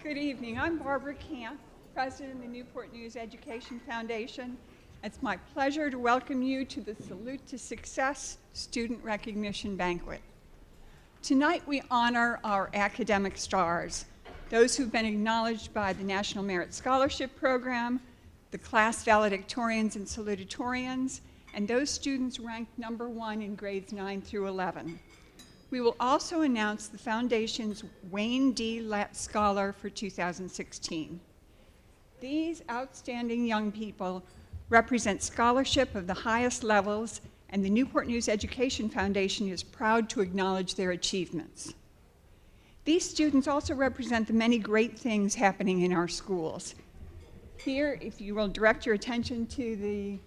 Good evening. I'm Barbara Camp, President of the Newport News Education Foundation. It's my pleasure to welcome you to the Salute to Success Student Recognition Banquet. Tonight we honor our academic stars, those who've been acknowledged by the National Merit Scholarship Program, the class valedictorians and salutatorians, and those students ranked number 1 in grades 9 through 11. We will also announce the Foundation's Wayne D. Lett Scholar for 2016. These outstanding young people represent scholarship of the highest levels, and the Newport News Education Foundation is proud to acknowledge their achievements. These students also represent the many great things happening in our schools. Here, if you will direct your attention to the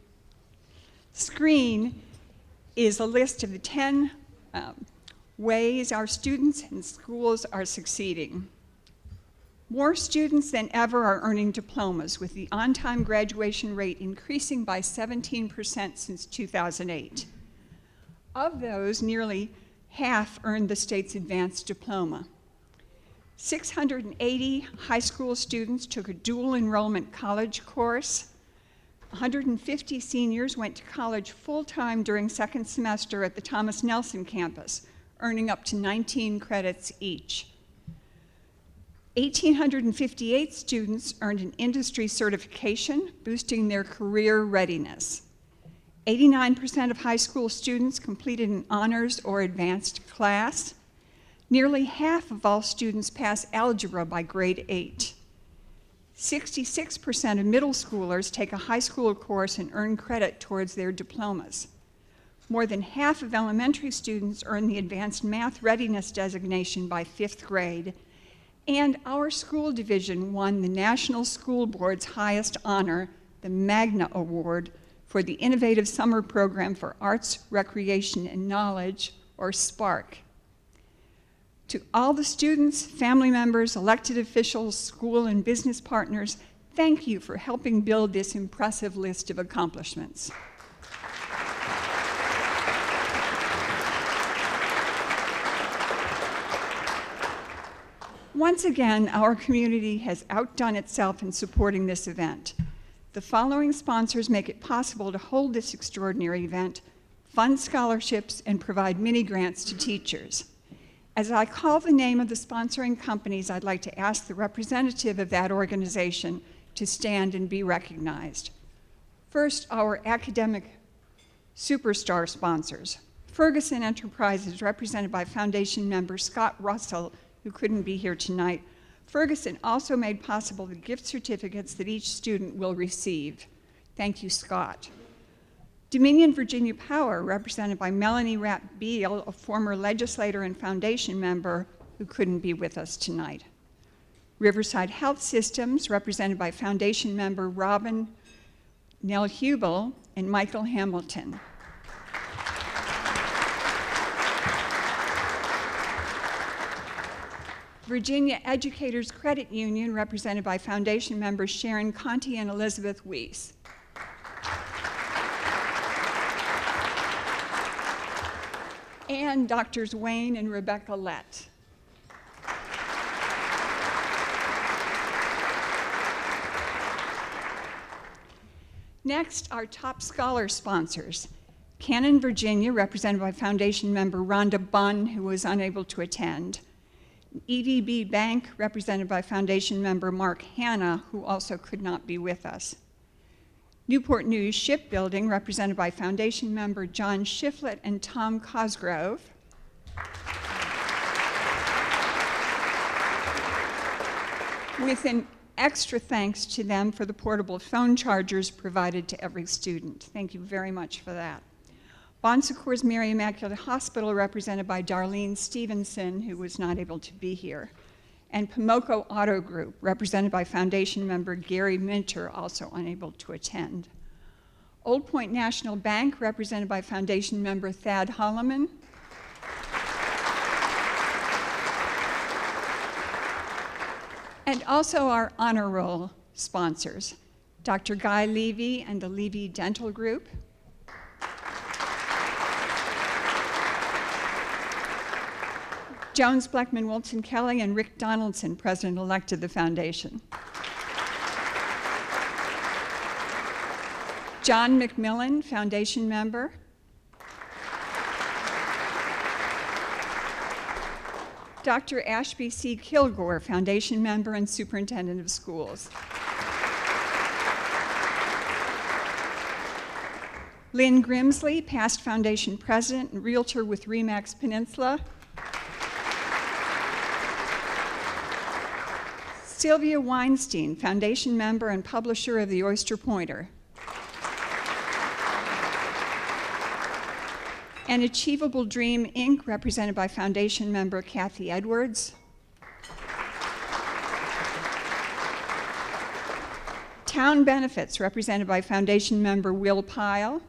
screen, is a list of the 10 ways our students and schools are succeeding. More students than ever are earning diplomas, with the on-time graduation rate increasing by 17% since 2008. Of those, nearly half earned the state's advanced diploma. 680 high school students took a dual enrollment college course. 150 seniors went to college full-time during second semester at the Thomas Nelson campus, earning up to 19 credits each. 1,858 students earned an industry certification, boosting their career readiness. 89% of high school students completed an honors or advanced class. Nearly half of all students pass algebra by grade 8. 66% of middle schoolers take a high school course and earn credit towards their diplomas. More than half of elementary students earn the Advanced Math Readiness designation by 5th grade, and our school division won the National School Board's highest honor, the Magna Award, for the Innovative Summer Program for Arts, Recreation, and Knowledge, or SPARK. To all the students, family members, elected officials, school and business partners, thank you for helping build this impressive list of accomplishments. Once again, our community has outdone itself in supporting this event. The following sponsors make it possible to hold this extraordinary event, fund scholarships, and provide mini grants to teachers. As I call the name of the sponsoring companies, I'd like to ask the representative of that organization to stand and be recognized. First, our academic superstar sponsors. Ferguson Enterprises, represented by Foundation member Scott Russell, who couldn't be here tonight. Ferguson also made possible the gift certificates that each student will receive. Thank you, Scott. Dominion Virginia Power, represented by Melanie Rapp Beal, a former legislator and foundation member who couldn't be with us tonight. Riverside Health Systems, represented by foundation member Robin Nell-Hubel and Michael Hamilton. Virginia Educators Credit Union, represented by foundation members Sharon Conti and Elizabeth Weiss. And Drs. Wayne and Rebecca Lett. Next, our top scholar sponsors. Canon, Virginia, represented by foundation member Rhonda Bunn, who was unable to attend. EDB Bank, represented by foundation member Mark Hanna, who also could not be with us. Newport News Shipbuilding, represented by foundation member John Shiflett and Tom Cosgrove. With an extra thanks to them for the portable phone chargers provided to every student. Thank you very much for that. Bon Secours Mary Immaculate Hospital, represented by Darlene Stevenson, who was not able to be here. And Pomoco Auto Group, represented by foundation member Gary Minter, also unable to attend. Old Point National Bank, represented by foundation member Thad Holloman. And also our honor roll sponsors, Dr. Guy Levy and the Levy Dental Group. Jones, Blackman, Wilson, Kelly, and Rick Donaldson, President-elect of the Foundation. John McMillan, Foundation member. Dr. Ashby C. Kilgore, Foundation member and Superintendent of Schools. Lynn Grimsley, past Foundation President and Realtor with RE/MAX Peninsula. Sylvia Weinstein, Foundation member and publisher of The Oyster Pointer. And Achievable Dream, Inc., represented by Foundation member Kathy Edwards. Town Benefits, represented by Foundation member Will Pyle.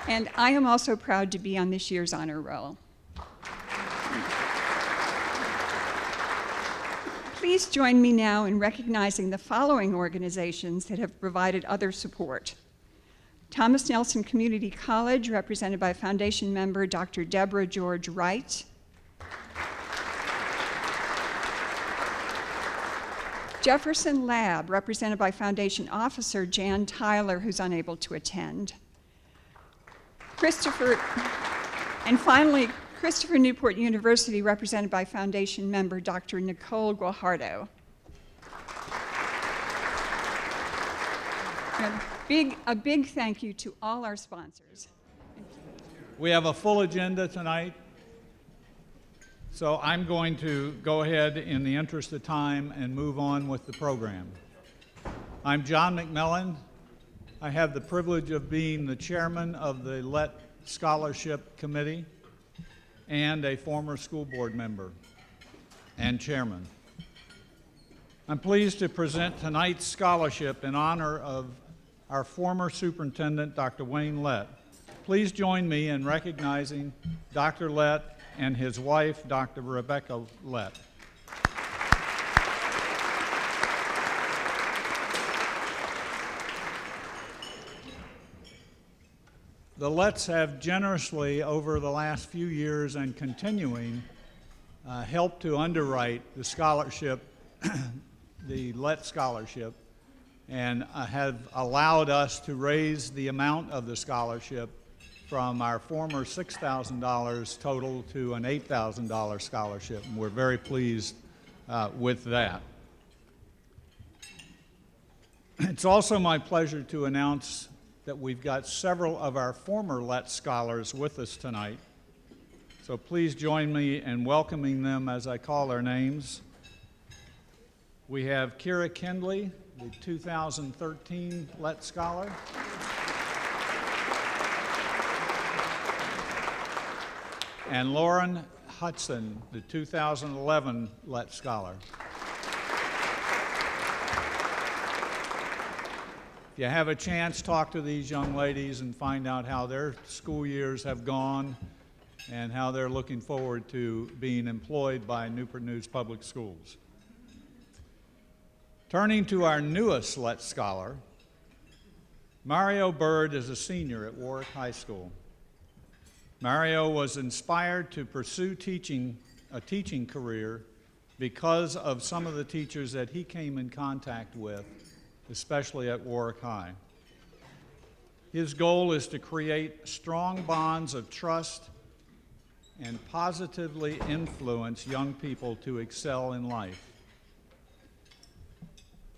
And I am also proud to be on this year's honor roll. Please join me now in recognizing the following organizations that have provided other support. Thomas Nelson Community College, represented by Foundation member Dr. Deborah George Wright. Jefferson Lab, represented by Foundation officer Jan Tyler, who's unable to attend. And finally, Christopher Newport University, represented by Foundation member Dr. Nicole Guajardo. A big thank you to all our sponsors. We have a full agenda tonight, so I'm going to go ahead in the interest of time and move on with the program. I'm John McMillan. I have the privilege of being the chairman of the LET Scholarship Committee and a former school board member and chairman. I'm pleased to present tonight's scholarship in honor of our former superintendent, Dr. Wayne Lett. Please join me in recognizing Dr. Lett and his wife, Dr. Rebecca Lett. The Letts have generously, over the last few years and continuing, helped to underwrite the scholarship, the Lett Scholarship, and have allowed us to raise the amount of the scholarship from our former $6,000 total to an $8,000 scholarship, and we're very pleased with that. It's also my pleasure to announce that we've got several of our former Lett scholars with us tonight. So please join me in welcoming them as I call their names. We have Kira Kindley, the 2013 Lett Scholar. And Lauren Hudson, the 2011 Lett Scholar. If you have a chance, talk to these young ladies and find out how their school years have gone and how they're looking forward to being employed by Newport News Public Schools. Turning to our newest Lett Scholar, Mario Bird is a senior at Warwick High School. Mario was inspired to pursue a teaching career because of some of the teachers that he came in contact with, especially at Warwick High. His goal is to create strong bonds of trust and positively influence young people to excel in life.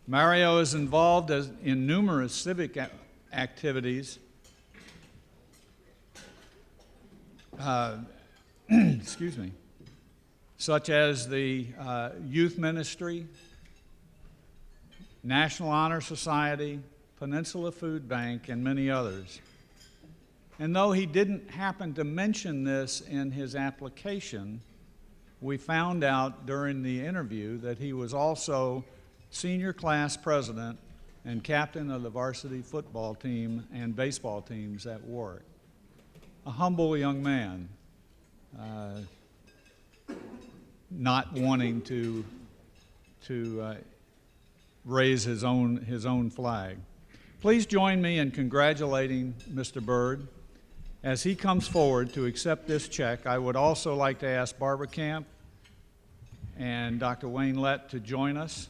Mario is involved in numerous civic activities, excuse me, such as the youth ministry, National Honor Society, Peninsula Food Bank, and many others. And though he didn't happen to mention this in his application, we found out during the interview that he was also senior class president and captain of the varsity football team and baseball teams at Warwick. A humble young man, not wanting to raise his own flag. Please join me in congratulating Mr. Bird. As he comes forward to accept this check, I would also like to ask Barbara Camp and Dr. Wayne Lett to join us.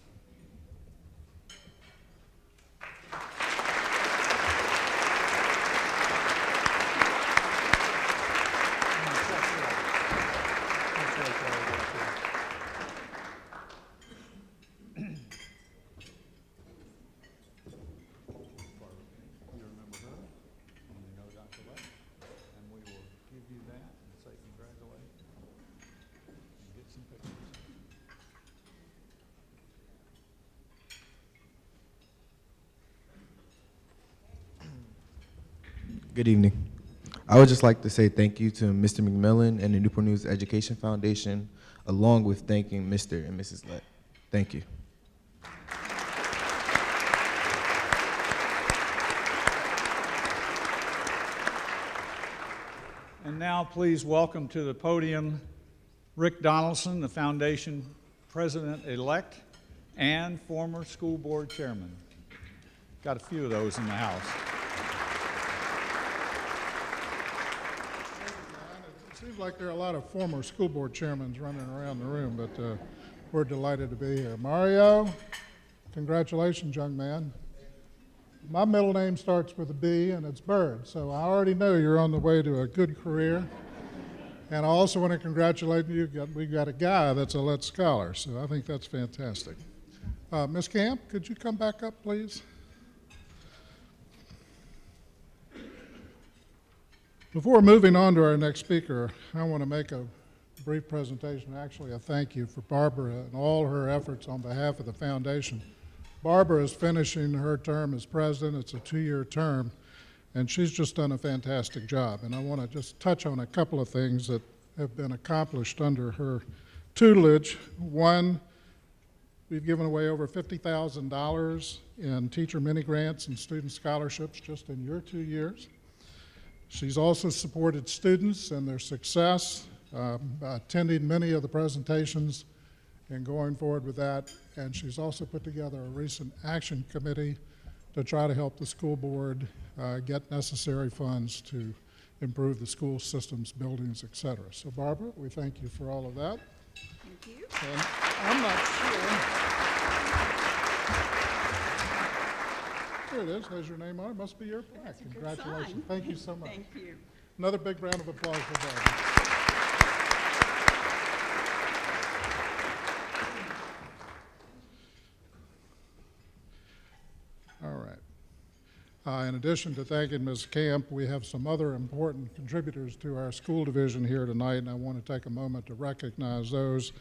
Good evening. I would just like to say thank you to Mr. McMillan and the Newport News Education Foundation, along with thanking Mr. and Mrs. Lett. Thank you. And now please welcome to the podium Rick Donaldson, the foundation president-elect and former school board chairman. Got a few of those in the house. It seems like there are a lot of former school board chairmen running around the room, but we're delighted to be here. Mario, congratulations, young man. My middle name starts with a B, and it's Bird, so I already know you're on the way to a good career. And I also want to congratulate you. We've got a guy that's a Lett Scholar, so I think that's fantastic. Ms. Camp, could you come back up, please? Before moving on to our next speaker, I want to make a brief presentation, actually a thank you for Barbara and all her efforts on behalf of the foundation. Barbara is finishing her term as president. It's a 2-year term, and she's just done a fantastic job. And I want to just touch on a couple of things that have been accomplished under her tutelage. One, we've given away over $50,000 in teacher mini grants and student scholarships just in your 2 years. She's also supported students and their success, attending many of the presentations and going forward with that. And she's also put together a recent action committee to try to help the school board get necessary funds to improve the school systems, buildings, et cetera. So Barbara, we thank you for all of that. Thank you. And I'm not sure. There it is, has your name on it, must be your plaque. That's a good Congratulations, sign. thank you so much. Thank you. Another big round of applause for Barbara. All right. In addition to thanking Ms. Camp, we have some other important contributors to our school division here tonight, and I want to take a moment to recognize those.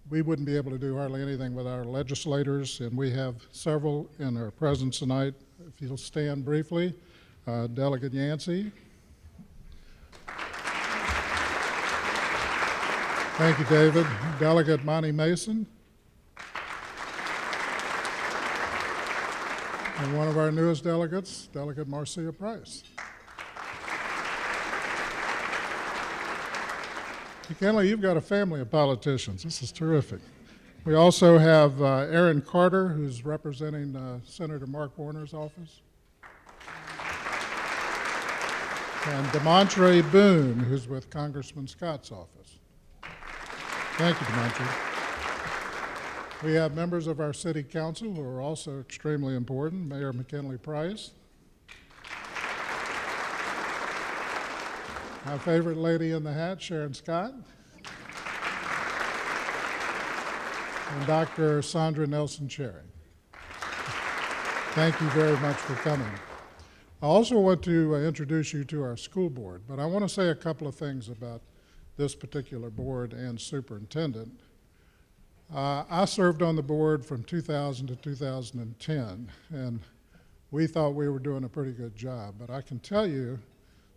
We wouldn't be able to do hardly anything with our legislators, and we have several in our presence tonight. If you'll stand briefly, Delegate Yancey. Thank you, David. Delegate Monty Mason. And one of our newest delegates, Delegate Marcia Price. McKinley, you've got a family of politicians. This is terrific. We also have Aaron Carter, who's representing Senator Mark Warner's office. And DeMontre Boone, who's with Congressman Scott's office. Thank you, DeMontre. We have members of our city council who are also extremely important. Mayor McKinley Price. My favorite lady in the hat, Sharon Scott. And Dr. Sandra Nelson Cherry. Thank you very much for coming. I also want to introduce you to our school board, but I want to say a couple of things about this particular board and superintendent. I served on the board from 2000 to 2010, and we thought we were doing a pretty good job, but I can tell you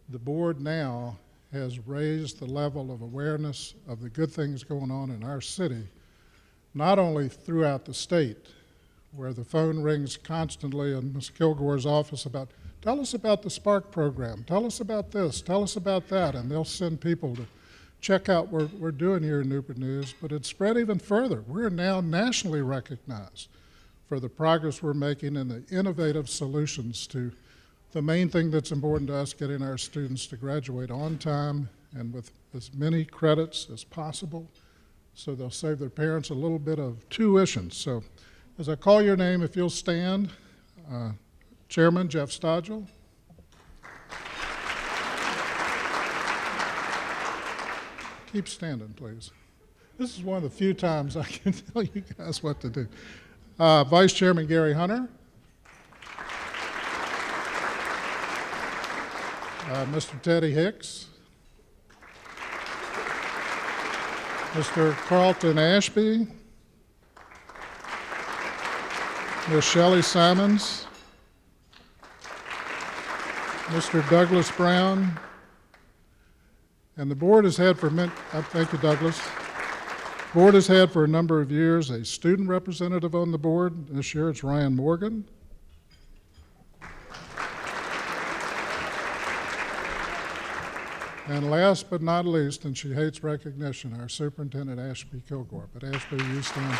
the board now has raised the level of awareness of the good things going on in our city, not only throughout the state, where the phone rings constantly in Ms. Kilgore's office about, tell us about the Spark program, tell us about this, tell us about that, and they'll send people to check out what we're doing here in Newport News, but it's spread even further. We're now nationally recognized for the progress we're making and the innovative solutions to the main thing that's important to us, getting our students to graduate on time and with as many credits as possible, so they'll save their parents a little bit of tuition. So as I call your name, if you'll stand, Chairman Jeff Stodgel. Keep standing, please. This is one of the few times I can tell you guys what to do. Vice Chairman Gary Hunter. Mr. Teddy Hicks. Mr. Carlton Ashby. Ms. Shelley Simons. Mr. Douglas Brown. And the board has had for thank you, Douglas. The board has had for a number of years a student representative on the board. This year it's Ryan Morgan. And last but not least, and she hates recognition, our Superintendent Ashby Kilgore. But Ashby, you stand.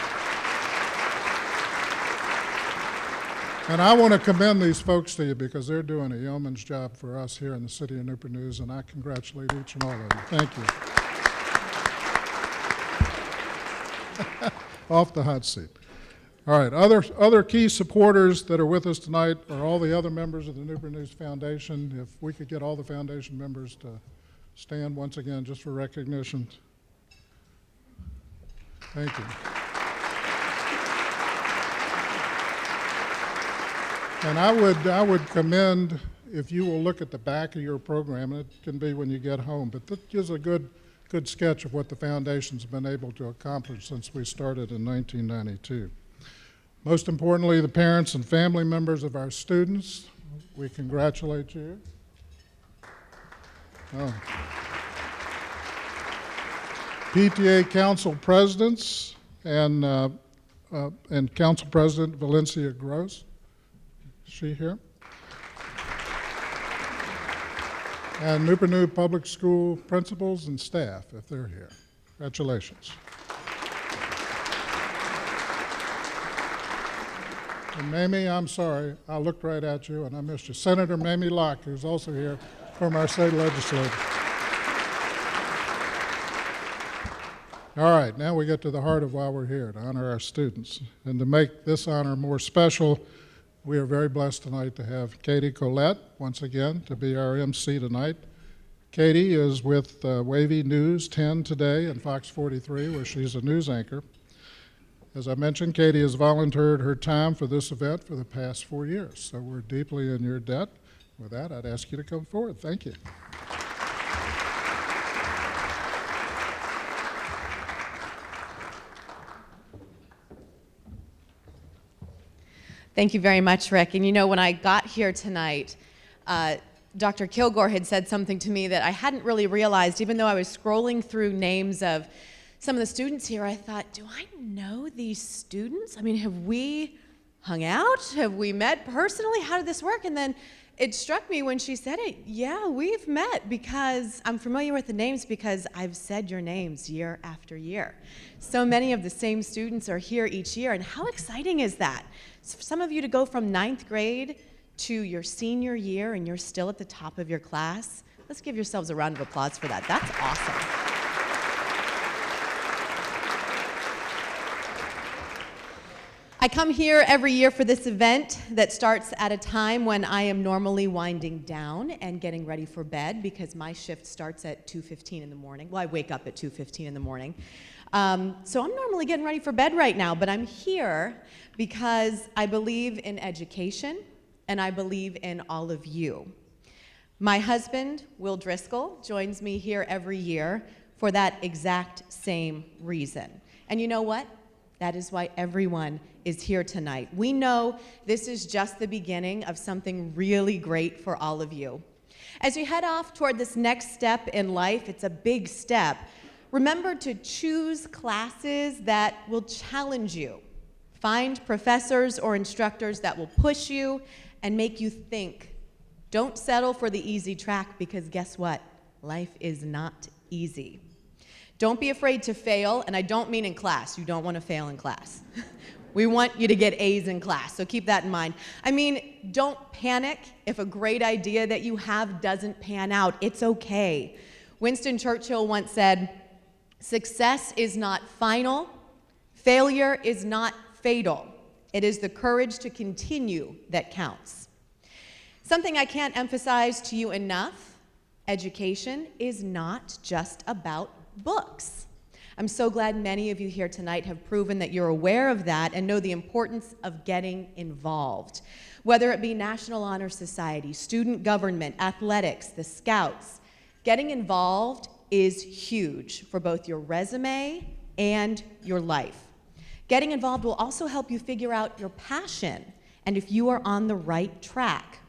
And I want to commend these folks to you because they're doing a yeoman's job for us here in the city of Newport News, and I congratulate each and all of you. Thank you. Off the hot seat. All right, other key supporters that are with us tonight are all the other members of the Newport News Foundation. If we could get all the foundation members to stand once again just for recognition. Thank you. And I would commend, if you will look at the back of your program, and it can be when you get home, but that gives a good sketch of what the foundation's been able to accomplish since we started in 1992. Most importantly, the parents and family members of our students, we congratulate you. Oh. PTA Council Presidents and Council President Valencia Gross. Is she here? And Newport News Public School principals and staff, if they're here. Congratulations. And Mamie, I'm sorry, I looked right at you and I missed you. Senator Mamie Locke, who's also here from our state legislature. All right, now we get to the heart of why we're here, to honor our students. And to make this honor more special, we are very blessed tonight to have Katie Collette, once again, to be our MC tonight. Katie is with Wavy News 10 today and Fox 43, where she's a news anchor. As I mentioned, Katie has volunteered her time for this event for the past 4 years, so we're deeply in your debt. With that, I'd ask you to come forward. Thank you. Thank you very much, Rick. And you know, when I got here tonight, Dr. Kilgore had said something to me that I hadn't really realized. Even though I was scrolling through names of some of the students here, I thought, do I know these students? I mean, have we hung out? Have we met personally? How did this work? And then it struck me when she said it, yeah, we've met because I'm familiar with the names because I've said your names year after year. So many of the same students are here each year, and how exciting is that? For some of you to go from 9th grade to your senior year and you're still at the top of your class. Let's give yourselves a round of applause for that. That's awesome. I come here every year for this event that starts at a time when I am normally winding down and getting ready for bed because my shift starts at 2:15 in the morning. Well, I wake up at 2:15 in the morning. So I'm normally getting ready for bed right now, but I'm here because I believe in education and I believe in all of you. My husband, Will Driscoll, joins me here every year for that exact same reason. And you know what? That is why everyone is here tonight. We know this is just the beginning of something really great for all of you. As you head off toward this next step in life, it's a big step. Remember to choose classes that will challenge you. Find professors or instructors that will push you and make you think. Don't settle for the easy track because guess what? Life is not easy. Don't be afraid to fail, and I don't mean in class. You don't want to fail in class. We want you to get A's in class, so keep that in mind. I mean, don't panic if a great idea that you have doesn't pan out. It's okay. Winston Churchill once said, "Success is not final, failure is not fatal. It is the courage to continue that counts." Something I can't emphasize to you enough, education is not just about books. I'm so glad many of you here tonight have proven that you're aware of that and know the importance of getting involved. Whether it be National Honor Society, student government, athletics, the Scouts, getting involved is huge for both your resume and your life. Getting involved will also help you figure out your passion and if you are on the right track.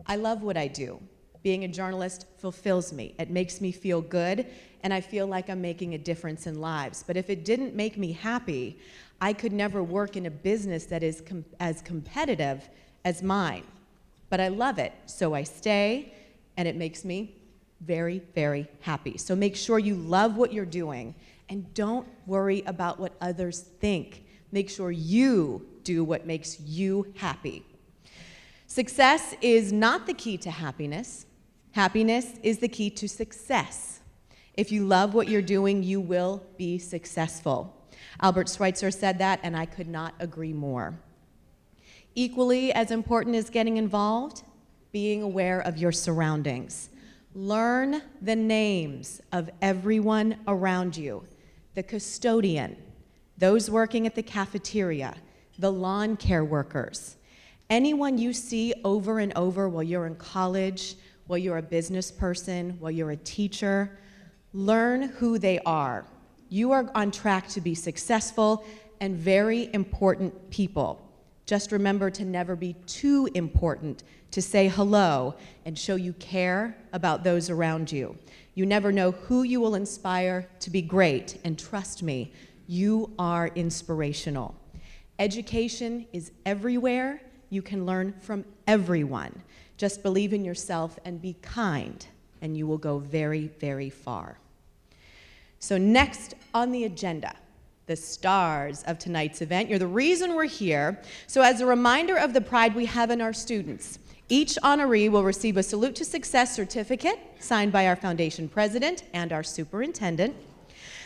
I love what I do. Being a journalist fulfills me. It makes me feel good, and I feel like I'm making a difference in lives. But if it didn't make me happy, I could never work in a business that is as competitive as mine. But I love it, so I stay, and it makes me very, very happy. So make sure you love what you're doing, and don't worry about what others think. Make sure you do what makes you happy. Success is not the key to happiness. Happiness is the key to success. If you love what you're doing, you will be successful. Albert Schweitzer said that, and I could not agree more. Equally as important as getting involved, being aware of your surroundings. Learn the names of everyone around you. The custodian, those working at the cafeteria, the lawn care workers. Anyone you see over and over while you're in college, while you're a business person, while you're a teacher, learn who they are. You are on track to be successful and very important people. Just remember to never be too important to say hello and show you care about those around you. You never know who you will inspire to be great, and trust me, you are inspirational. Education is everywhere. You can learn from everyone. Just believe in yourself and be kind, and you will go very, very far. So next on the agenda, the stars of tonight's event. You're the reason we're here. So as a reminder of the pride we have in our students, each honoree will receive a Salute to Success certificate signed by our foundation president and our superintendent.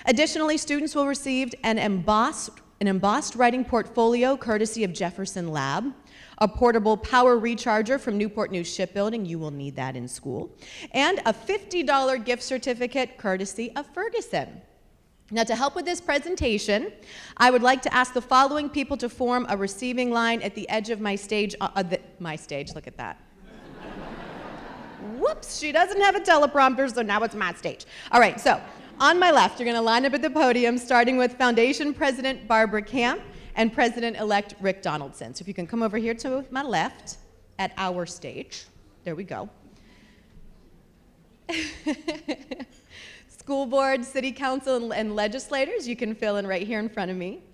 Additionally, students will receive an embossed writing portfolio courtesy of Jefferson Lab, a portable power recharger from Newport News Shipbuilding, you will need that in school, and a $50 gift certificate courtesy of Ferguson. Now, to help with this presentation, I would like to ask the following people to form a receiving line at the edge of my stage, look at that. Whoops, she doesn't have a teleprompter, so now it's my stage. All right, so on my left, you're gonna line up at the podium, starting with Foundation President Barbara Camp and President-elect Rick Donaldson. So if you can come over here to my left at our stage. There we go. School board, city council, and legislators, you can fill in right here in front of me.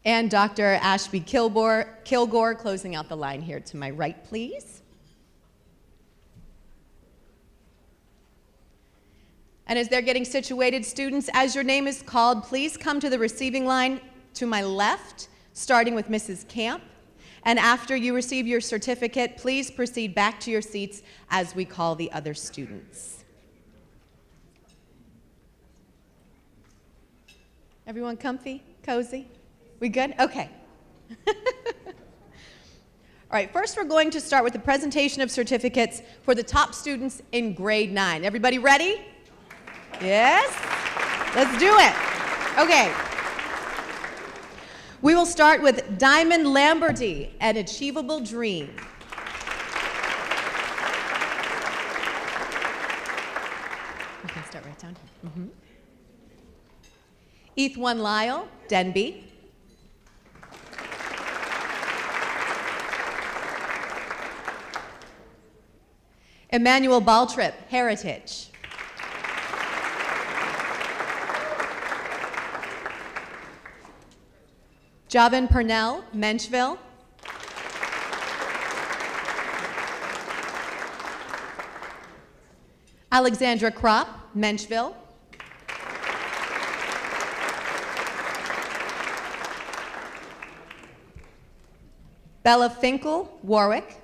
And Dr. Ashby Kilgore closing out the line here to my right, please. And as they're getting situated, students, as your name is called, please come to the receiving line to my left, starting with Mrs. Camp. And after you receive your certificate, please proceed back to your seats as we call the other students. Everyone comfy, cozy? We good? Okay. All right, first we're going to start with the presentation of certificates for the top students in grade 9. Everybody ready? Yes? Let's do it. Okay. We will start with Diamond Lamberty, An Achievable Dream. You can start right down here. Ethwan Lyle, Denby. Emmanuel Baltrip, Heritage. Javin Purnell, Menchville. Alexandra Kropp, Menchville. Bella Finkel, Warwick.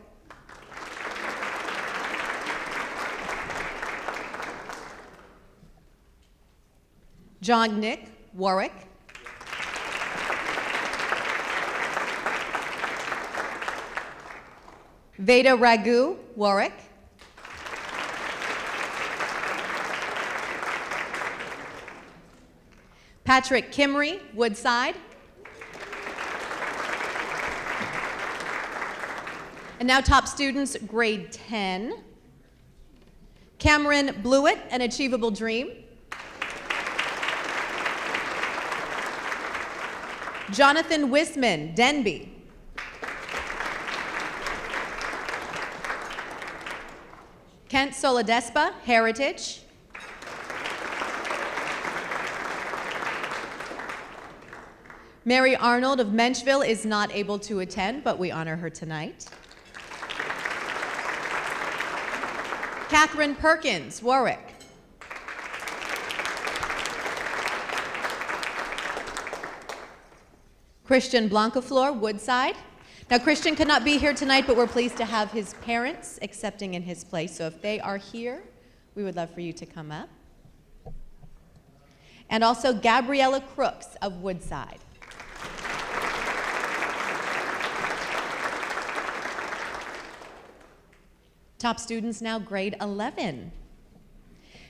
John Nick, Warwick. Veda Ragu, Warwick. Patrick Kimry, Woodside. And now top students, grade 10. Cameron Blewett, An Achievable Dream. Jonathan Wisman, Denby. Kent Soladespa, Heritage. Mary Arnold of Menchville is not able to attend, but we honor her tonight. Catherine Perkins, Warwick. Christian Blancaflor, Woodside. Now, Christian could not be here tonight, but we're pleased to have his parents accepting in his place. So if they are here, we would love for you to come up. And also Gabriella Crooks of Woodside. Top students now, grade 11.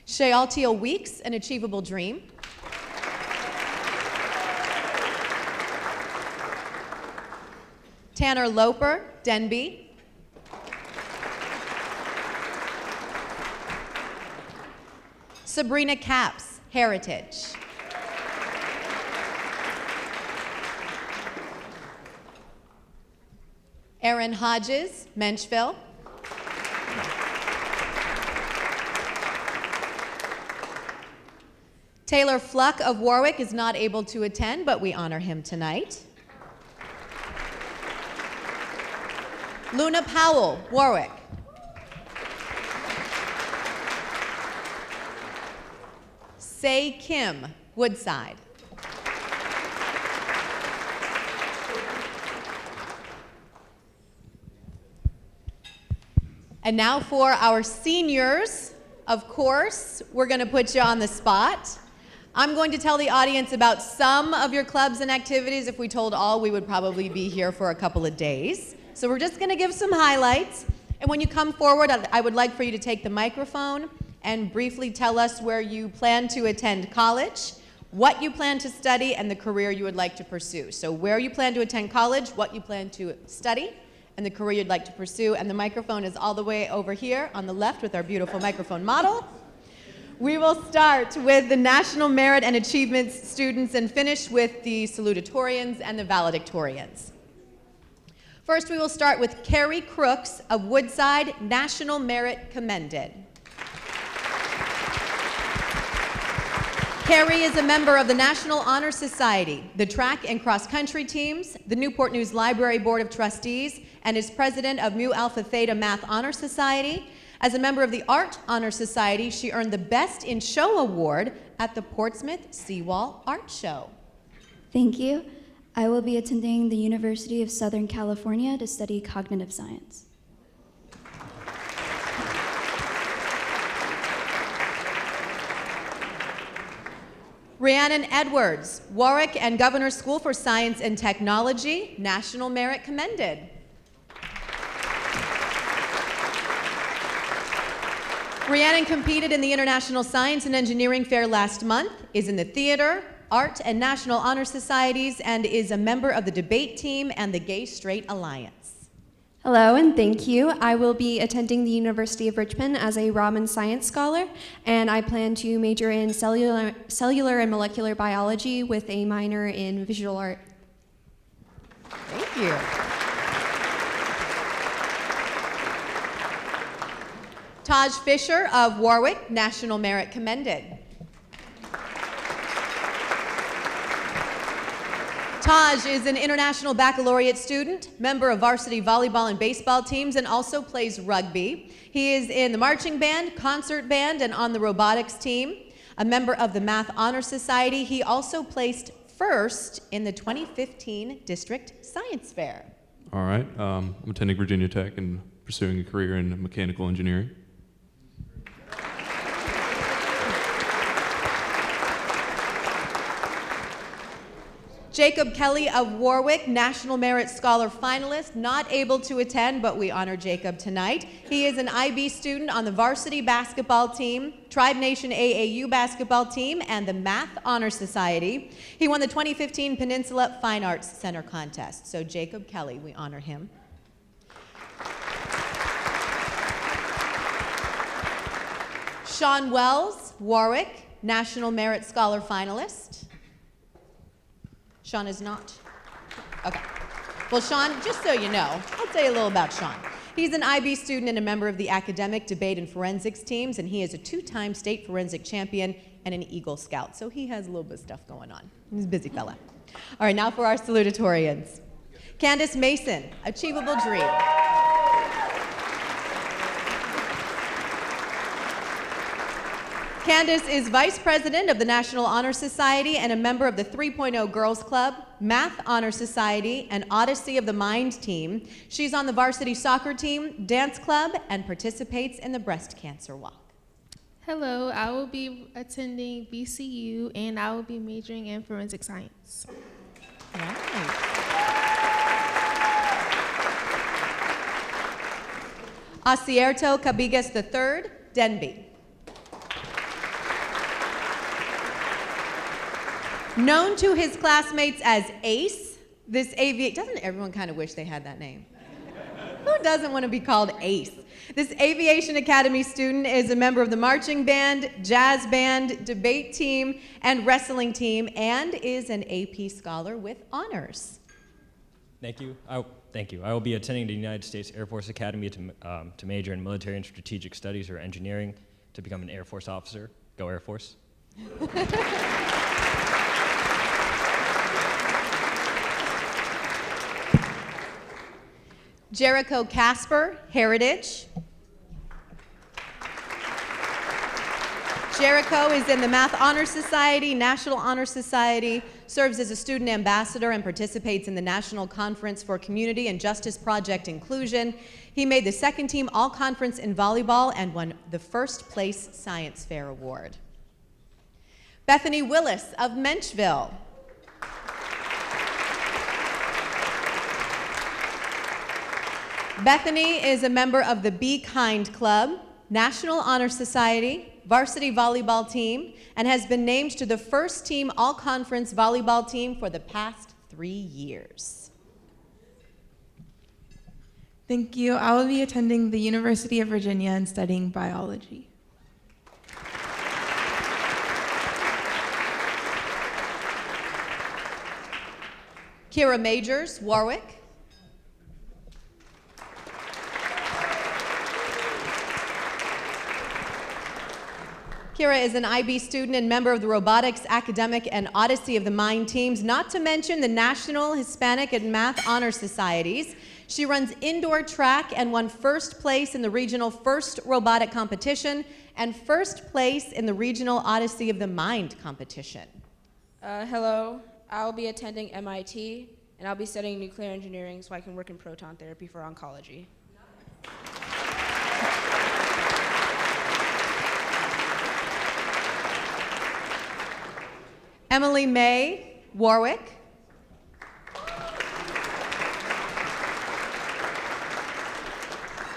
Shealtiel Weeks, An Achievable Dream. Tanner Loper, Denby. Sabrina Capps, Heritage. Erin Hodges, Menchville. Taylor Fluck of Warwick is not able to attend, but we honor him tonight. Luna Powell, Warwick. Say Kim, Woodside. And now for our seniors. Of course, we're going to put you on the spot. I'm going to tell the audience about some of your clubs and activities. If we told all, we would probably be here for a couple of days. So we're just going to give some highlights. And when you come forward, I would like for you to take the microphone and briefly tell us where you plan to attend college, what you plan to study, and the career you would like to pursue. So where you plan to attend college, what you plan to study, and the career you'd like to pursue. And the microphone is all the way over here on the left with our beautiful microphone model. We will start with the National Merit and Achievement students and finish with the salutatorians and the valedictorians. First, we will start with Carrie Crooks of Woodside, National Merit Commended. Carrie is a member of the National Honor Society, the track and cross-country teams, the Newport News Library Board of Trustees, and is president of Mu Alpha Theta Math Honor Society. As a member of the Art Honor Society, she earned the Best in Show award at the Portsmouth Seawall Art Show. Thank you. I will be attending the University of Southern California to study cognitive science. Rhiannon Edwards, Warwick and Governor School for Science and Technology, National Merit Commended. Rhiannon competed in the International Science and Engineering Fair last month, is in the Theater, Art, and National Honor Societies, and is a member of the debate team and the Gay Straight Alliance. Hello and thank you. I will be attending the University of Richmond as a Raman Science Scholar, and I plan to major in cellular and molecular biology with a minor in visual art. Thank you. Taj Fisher of Warwick, National Merit Commended. Taj is an international baccalaureate student, member of varsity volleyball and baseball teams, and also plays rugby. He is in the marching band, concert band, and on the robotics team. A member of the Math Honor Society, he also placed first in the 2015 District Science Fair. All right. I'm attending Virginia Tech and pursuing a career in mechanical engineering. Jacob Kelly of Warwick, National Merit Scholar finalist, not able to attend, but we honor Jacob tonight. He is an IB student on the varsity basketball team, Tribe Nation AAU basketball team, and the Math Honor Society. He won the 2015 Peninsula Fine Arts Center contest. So Jacob Kelly, we honor him. Sean Wells, Warwick, National Merit Scholar finalist. Sean is not? Okay. Well, Sean, just so you know, I'll tell you a little about Sean. He's an IB student and a member of the academic, debate, and forensics teams, and he is a 2-time state forensic champion and an Eagle Scout. So he has a little bit of stuff going on. He's a busy fella. All right, now for our salutatorians. Candace Mason, Achievable Dream. Candace is Vice President of the National Honor Society and a member of the 3.0 Girls Club, Math Honor Society, and Odyssey of the Mind team. She's on the varsity soccer team, dance club, and participates in the breast cancer walk. Hello, I will be attending BCU and I will be majoring in forensic science. Nice. Acierto Cabigas III, Denby. Known to his classmates as Ace, doesn't everyone kind of wish they had that name? Who doesn't want to be called Ace? This Aviation Academy student is a member of the marching band, jazz band, debate team, and wrestling team, and is an AP scholar with honors. Thank you. Thank you. I will be attending the United States Air Force Academy to major in military and strategic studies or engineering to become an Air Force officer. Go Air Force. Jericho Casper, Heritage. Jericho is in the Math Honor Society, National Honor Society, serves as a student ambassador and participates in the National Conference for Community and Justice Project Inclusion. He made the second team all-conference in volleyball and won the first place Science Fair Award. Bethany Willis of Menchville. Bethany is a member of the Be Kind Club, National Honor Society, varsity volleyball team, and has been named to the first team all-conference volleyball team for the past 3 years. Thank you. I will be attending the University of Virginia and studying biology. Kira Majors, Warwick. Kira is an IB student and member of the Robotics, Academic, and Odyssey of the Mind teams, not to mention the National Hispanic and Math Honor Societies. She runs indoor track and won first place in the regional first robotic competition and first place in the regional Odyssey of the Mind competition. Hello, I'll be attending MIT, and I'll be studying nuclear engineering so I can work in proton therapy for oncology. Emily May, Warwick.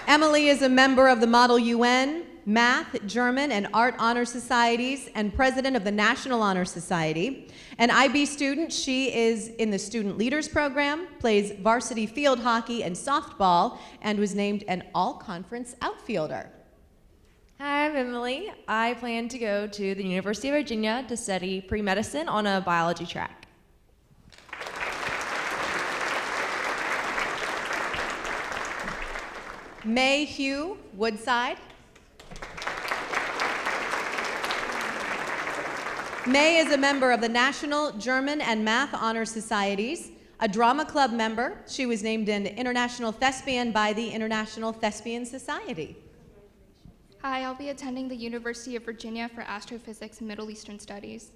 Emily is a member of the Model UN, Math, German, and Art Honor Societies, and president of the National Honor Society. An IB student, she is in the Student Leaders Program, plays varsity field hockey and softball, and was named an all-conference outfielder. Hi, I'm Emily. I plan to go to the University of Virginia to study pre-medicine on a biology track. May Hugh, Woodside. May is a member of the National German and Math Honor Societies, a drama club member. She was named an International Thespian by the International Thespian Society. Hi, I'll be attending the University of Virginia for Astrophysics and Middle Eastern Studies.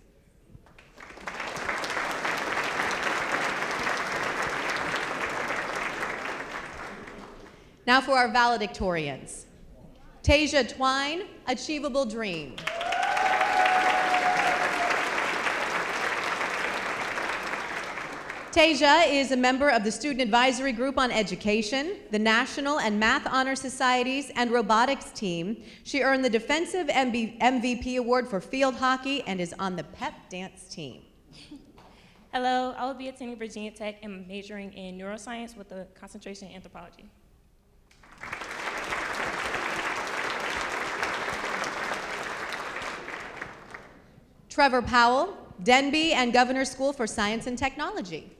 Now for our valedictorians. Tasia Twine, Achievable Dream. Tasia is a member of the Student Advisory Group on Education, the National and Math Honor Societies, and Robotics team. She earned the Defensive MVP Award for field hockey and is on the pep dance team. Hello, I will be attending Virginia Tech and majoring in neuroscience with a concentration in anthropology. Trevor Powell, Denby and Governor School for Science and Technology.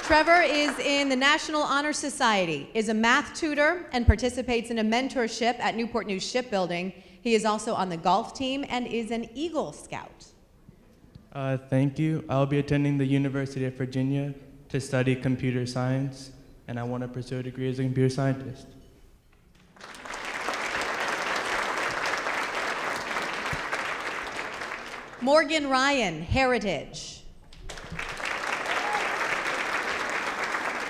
Trevor is in the National Honor Society, is a math tutor, and participates in a mentorship at Newport News Shipbuilding. He is also on the golf team and is an Eagle Scout. Thank you. I'll be attending the University of Virginia to study computer science, and I want to pursue a degree as a computer scientist. Morgan Ryan, Heritage.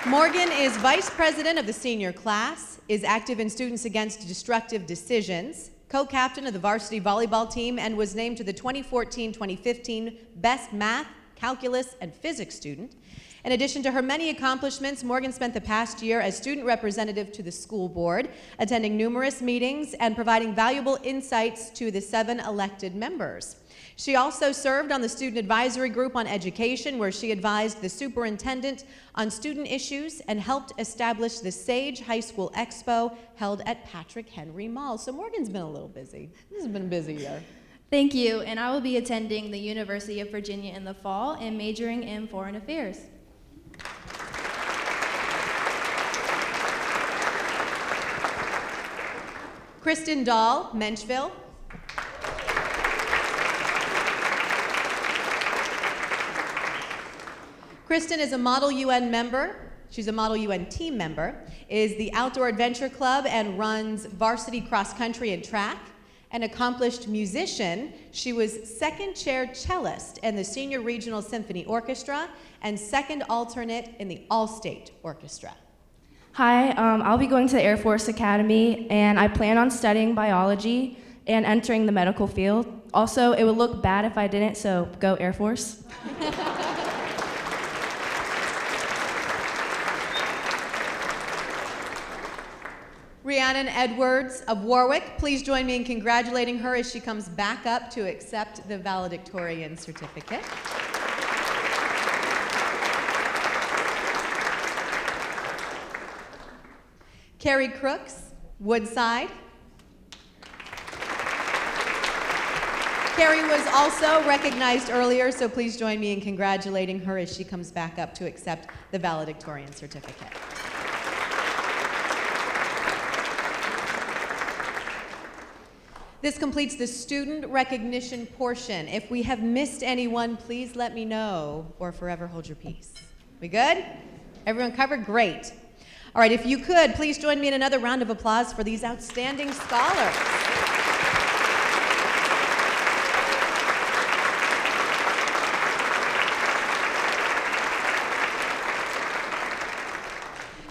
Morgan is vice president of the senior class, is active in Students Against Destructive Decisions, co-captain of the varsity volleyball team, and was named to the 2014-2015 Best Math, Calculus, and Physics student. In addition to her many accomplishments, Morgan spent the past year as student representative to the school board, attending numerous meetings and providing valuable insights to the 7 elected members. She also served on the Student Advisory Group on Education, where she advised the superintendent on student issues and helped establish the Sage High School Expo held at Patrick Henry Mall. So Morgan's been a little busy. This has been a busy year. Thank you, and I will be attending the University of Virginia in the fall and majoring in foreign affairs. Kristen Dahl, Menchville. Kristen is a Model UN member. She's a Model UN team member, is the Outdoor Adventure Club and runs varsity cross country and track. An accomplished musician, she was second chair cellist in the Senior Regional Symphony Orchestra and second alternate in the All-State Orchestra. Hi, I'll be going to the Air Force Academy, and I plan on studying biology and entering the medical field. Also, it would look bad if I didn't, so go Air Force. Rhiannon Edwards of Warwick, please join me in congratulating her as she comes back up to accept the valedictorian certificate. Carrie Crooks, Woodside. Carrie was also recognized earlier, so please join me in congratulating her as she comes back up to accept the valedictorian certificate. This completes the student recognition portion. If we have missed anyone, please let me know or forever hold your peace. We good? Everyone covered? Great. All right, if you could, please join me in another round of applause for these outstanding scholars.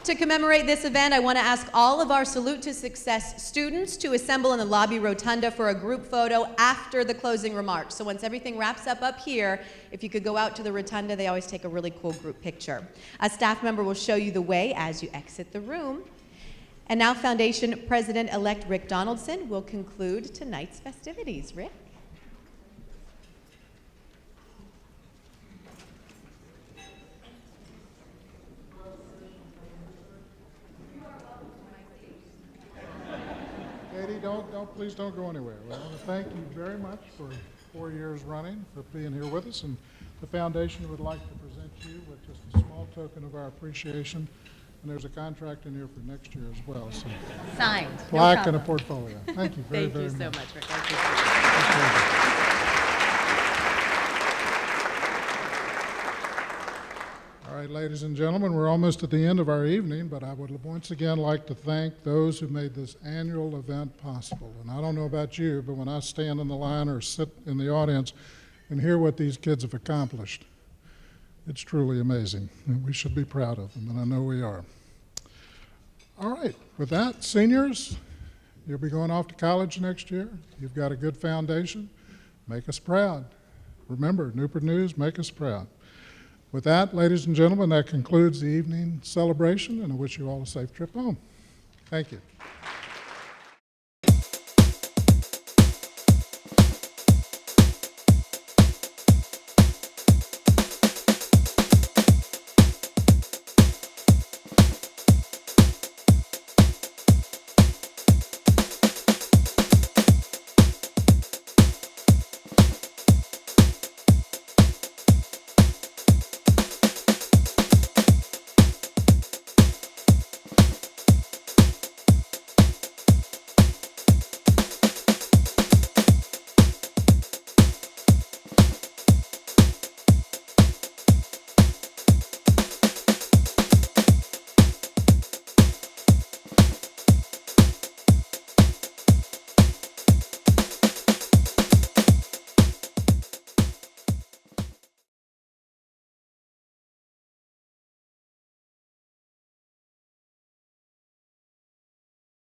To commemorate this event, I want to ask all of our Salute to Success students to assemble in the lobby rotunda for a group photo after the closing remarks. So once everything wraps up here, if you could go out to the rotunda, they always take a really cool group picture. A staff member will show you the way as you exit the room. And now Foundation President-elect Rick Donaldson will conclude tonight's festivities. Rick? Katie, please don't go anywhere. I want to thank you very much for 4 years running, for being here with us, and the foundation would like to present you with just a small token of our appreciation. And there's a contract in here for next year as well. So signed. Plaque and a portfolio. Thank you very, very much. Thank you so much, Rick. I appreciate it. All right, ladies and gentlemen, we're almost at the end of our evening, but I would once again like to thank those who made this annual event possible. And I don't know about you, but when I stand in the line or sit in the audience and hear what these kids have accomplished, It's truly amazing, and we should be proud of them, and I know we are. All right, with that, seniors, you'll be going off to college next year. You've got a good foundation. Make us proud. Remember, Newport News, make us proud. With that, ladies and gentlemen, that concludes the evening celebration, and I wish you all a safe trip home. Thank you.